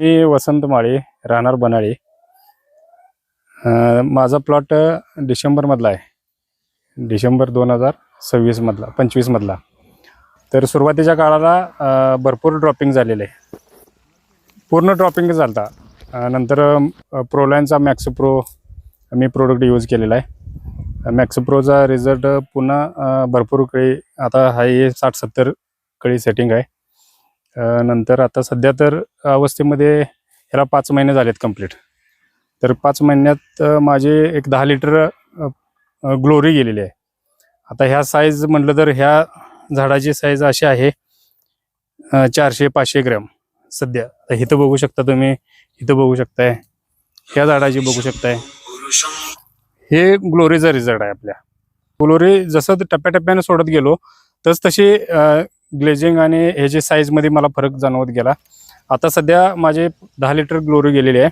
मी वसंत माळी, राहणार बनाळी. माझा प्लॉट डिसेंबरमधला आहे, डिसेंबर 2026 25मधला. तर सुरुवातीच्या काळाला भरपूर ड्रॉपिंग झालेलं आहे, पूर्ण ड्रॉपिंग झाला. नंतर प्रोलायनचा मॅक्सप्रो मी प्रोडक्ट यूज केलेला आहे. मॅक्सप्रोचा रिझल्ट पुन्हा भरपूर कळी, आता हाही 60-70 कळी सेटिंग आहे. नंतर आता सध्या तर अवस्थेमध्ये ह्याला 5 महिने झालेत कंप्लीट. तर 5 महिन्यात माझे एक 10 लिटर ग्लोरी गेलेली आहे. आता ह्या साईज म्हटलं तर ह्या झाडाची साईज अशी आहे 400-500 ग्रॅम सध्या. इथं बघू शकता तुम्ही, इथं बघू शकताय, ह्या झाडाची बघू शकताय. हे ग्लोरीचा रिझल्ट आहे. आपल्या ग्लोरी जसं टप्प्याटप्प्याने सोडत गेलो तशी ग्लेजिंग आणि ह्याची साईजमध्ये मला फरक जाणवत गेला. आता सध्या माझे 10 लिटर ग्लोरी गेलेली आहे,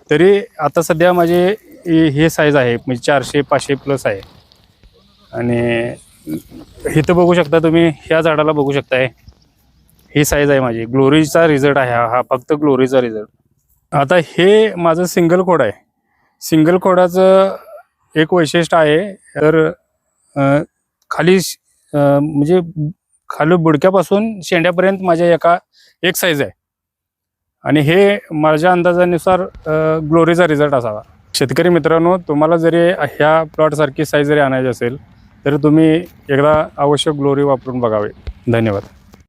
तरी आता सध्या माझे हे साईज आहे म्हणजे 400-500 प्लस आहे. आणि इथं बघू शकता तुम्ही, ह्या झाडाला बघू शकताय, ही साईज आहे माझी. ग्लोरीचा रिझल्ट आहे हा, फक्त ग्लोरीचा रिझल्ट. आता हे माझं सिंगल खोड आहे. सिंगल खोडाचं एक वैशिष्ट्य आहे, तर खाली म्हणजे खाली बुडक्यापासून शेंड्यापर्यंत माझ्या एक साईज आहे. आणि हे माझ्या अंदाजानुसार ग्लोरीचा रिझल्ट असावा. शेतकरी मित्रांनो, तुम्हाला जरी ह्या प्लॉटसारखी साईज जरी आणायची असेल तर तुम्ही एकदा अवश्य ग्लोरी वापरून बघावे. धन्यवाद.